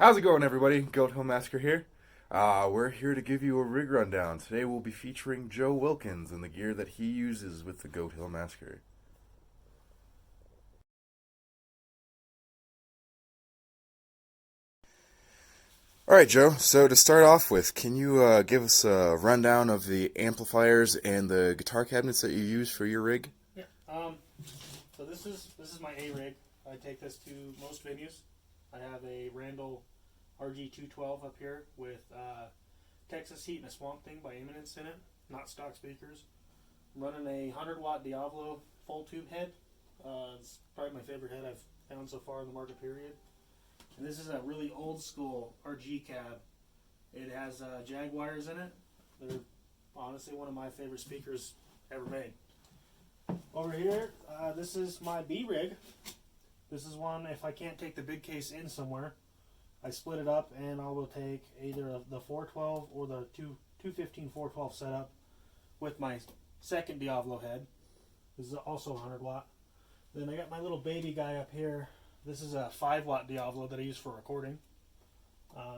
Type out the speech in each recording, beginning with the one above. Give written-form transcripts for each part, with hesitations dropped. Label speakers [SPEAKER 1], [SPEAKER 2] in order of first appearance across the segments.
[SPEAKER 1] How's it going, everybody? Goat Hill Massacre here. We're here to give you a rig rundown. Today we'll be featuring Joe Wilkins and the gear that he uses with the Goat Hill Massacre. All right, Joe. So to start off with, can you give us a rundown of the amplifiers and the guitar cabinets that you use for your rig?
[SPEAKER 2] Yeah. So this is my A rig. I take this to most venues. I have a Randall RG212 up here with Texas Heat and a Swamp Thing by Eminence in it, not stock speakers. I'm running a 100-watt Diablo full tube head. It's probably my favorite head I've found so far in the market period. And this is a really old school RG cab. It has Jaguars in it. They're honestly one of my favorite speakers ever made. Over here, this is my B rig. This is one, if I can't take the big case in somewhere, I split it up and I will take either the 412 or the 215 412 setup with my second Diablo head. This is also 100 watt. Then I got my little baby guy up here. This is a 5-watt Diablo that I use for recording.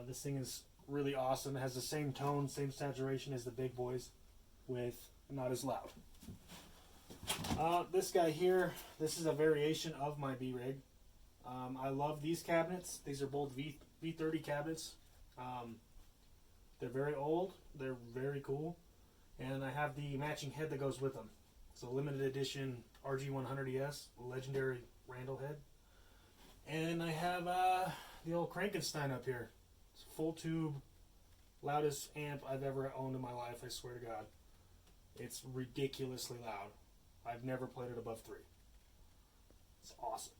[SPEAKER 2] This thing is really awesome. It has the same tone, same saturation as the big boys, with not as loud. This guy here, this is a variation of my B-Rig. I love these cabinets. These are both V30 cabinets. They're very old. They're very cool. And I have the matching head that goes with them. It's a limited edition RG100ES, legendary Randall head. And I have the old Frankenstein up here. It's a full tube, loudest amp I've ever owned in my life, I swear to God. It's ridiculously loud. I've never played it above 3. It's awesome.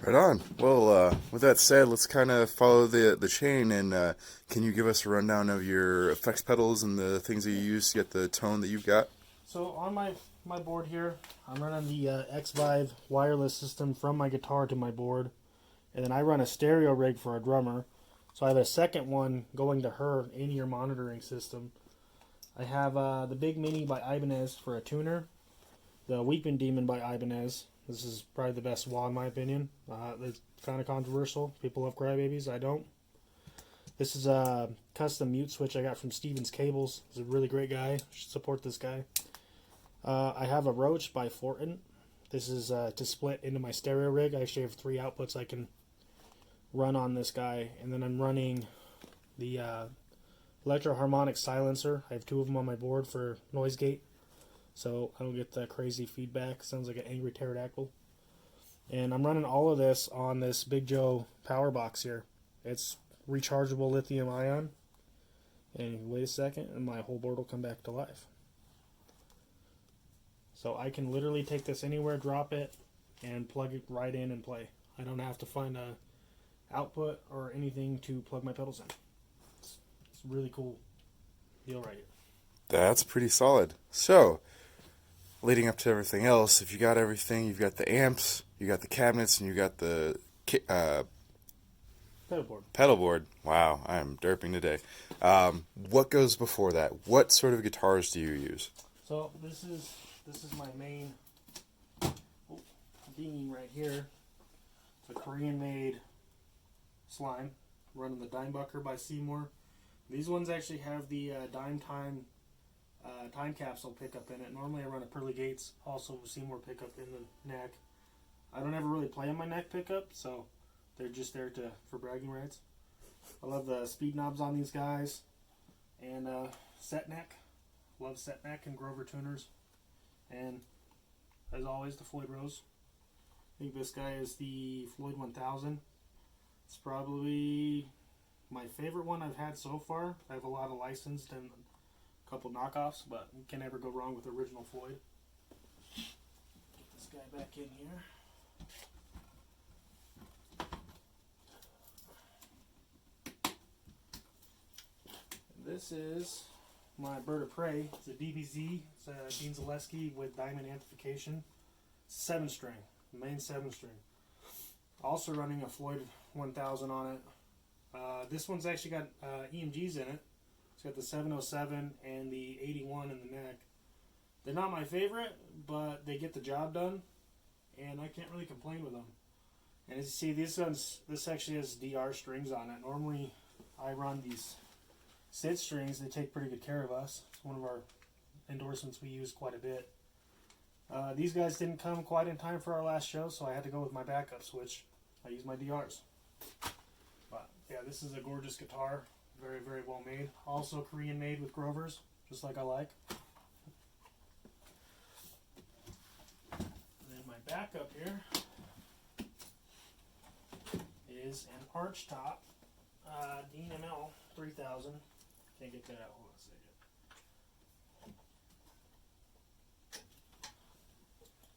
[SPEAKER 1] Right on. Well, with that said, let's kind of follow the chain, and can you give us a rundown of your effects pedals and the things that you use to get the tone that you've got?
[SPEAKER 2] So on my board here, I'm running the X-Vive wireless system from my guitar to my board, and then I run a stereo rig for a drummer. So I have a second one going to her in-ear monitoring system. I have the Big Mini by Ibanez for a tuner, the Weeping Demon by Ibanez. This is probably the best wah in my opinion. It's kind of controversial. People love crybabies. I don't. This is a custom mute switch I got from Stevens Cables. He's a really great guy. Should support this guy. I have a Roach by Fortin. This is to split into my stereo rig. I actually have 3 outputs I can run on this guy. And then I'm running the electro-harmonic silencer. I have 2 of them on my board for noise gate, so I don't get the crazy feedback. Sounds like an angry pterodactyl. And I'm running all of this on this Big Joe power box here. It's rechargeable lithium ion. And wait a second, and my whole board will come back to life. So I can literally take this anywhere, drop it, and plug it right in and play. I don't have to find a output or anything to plug my pedals in. It's a really cool deal right here.
[SPEAKER 1] That's pretty solid. So, leading up to everything else, if you got everything, you've got the amps, you got the cabinets, and you got the pedal board. Wow, I am derping today. What goes before that? What sort of guitars do you use?
[SPEAKER 2] So this is my main dinghy right here. It's a Korean-made slime, running the Dimebucker by Seymour. These ones actually have the Dime Time time capsule pickup in it. Normally I run a Pearly Gates, also Seymour pickup in the neck. I don't ever really play on my neck pickup, so they're just there for bragging rights. I love the speed knobs on these guys, and set neck. Love set neck and Grover tuners, and as always the Floyd Rose. I think this guy is the Floyd 1000. It's probably my favorite one I've had so far. I have a lot of licensed and a couple knockoffs, but you can never go wrong with original Floyd. Get this guy back in here. This is my Bird of Prey. It's a DBZ. It's a Dean Zaleski with diamond amplification. 7-string, main 7-string. Also running a Floyd 1000 on it. This one's actually got EMGs in it. It's got the 707 and the 81 in the neck. They're not my favorite, but they get the job done, and I can't really complain with them. And as you see, this actually has DR strings on it. Normally, I run these sit strings. They take pretty good care of us. It's one of our endorsements we use quite a bit. These guys didn't come quite in time for our last show, so I had to go with my backup switch. I use my DRs. But yeah, this is a gorgeous guitar. Very, very well made. Also Korean made with Grovers, just like I like. And then my backup here is an arch top Dean ML 3000. Can't get that out. Hold on a second.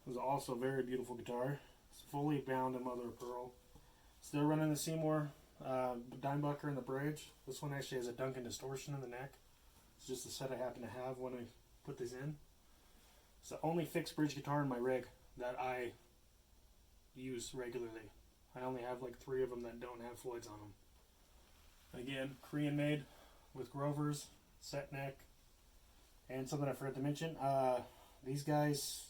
[SPEAKER 2] It was also a very beautiful guitar. It's fully bound in mother of pearl. Still running the Seymour Dimebucker in the bridge. This one actually has a Duncan distortion in the neck. It's just a set I happen to have when I put these in. It's the only fixed bridge guitar in my rig that I use regularly. I only have like 3 of them that don't have Floyds on them. Again, Korean made with Grovers, set neck, and something I forgot to mention. These guys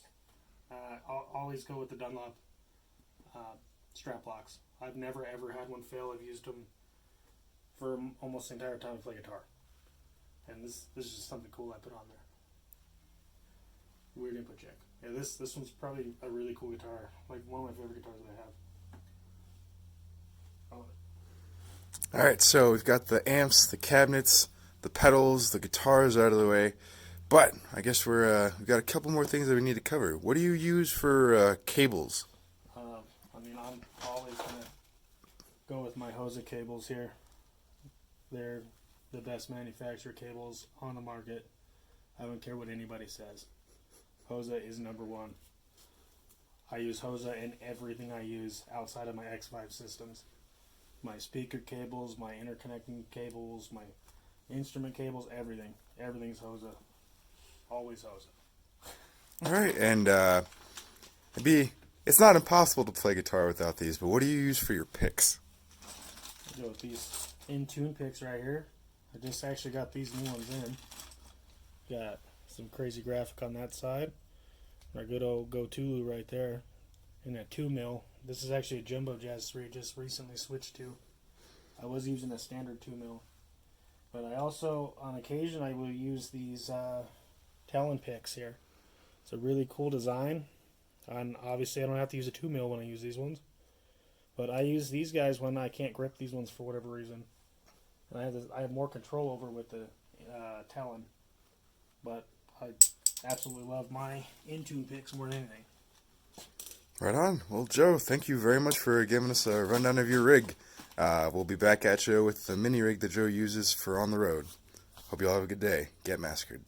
[SPEAKER 2] always go with the Dunlop strap locks. I've never ever had one fail. I've used them for almost the entire time I play guitar. And this is just something cool I put on there. Weird input jack. Yeah, this one's probably a really cool guitar. Like one of my favorite guitars that I have. I love it.
[SPEAKER 1] All right, so we've got the amps, the cabinets, the pedals, the guitars out of the way. But I guess we've got a couple more things that we need to cover. What do you use for cables?
[SPEAKER 2] I'm always going to go with my Hosa cables here. They're the best manufacturer cables on the market. I don't care what anybody says. Hosa is number one. I use Hosa in everything I use outside of my X5 systems. My speaker cables, my interconnecting cables, my instrument cables, everything. Everything's Hosa. Always Hosa.
[SPEAKER 1] All right, and it's not impossible to play guitar without these, but what do you use for your picks?
[SPEAKER 2] I go with these in-tune picks right here. I just actually got these new ones in. Got some crazy graphic on that side. Our good old go-to right there. And that 2mm. This is actually a Jumbo Jazz 3 just recently switched to. I was using a standard 2mm. But I also, on occasion, I will use these Talon picks here. It's a really cool design. And obviously I don't have to use a 2mm when I use these ones. But I use these guys when I can't grip these ones for whatever reason. And I have more control over with the Talon. But I absolutely love my in-tune picks more than anything.
[SPEAKER 1] Right on. Well, Joe, thank you very much for giving us a rundown of your rig. We'll be back at you with the mini rig that Joe uses for on the road. Hope you all have a good day. Get massacred.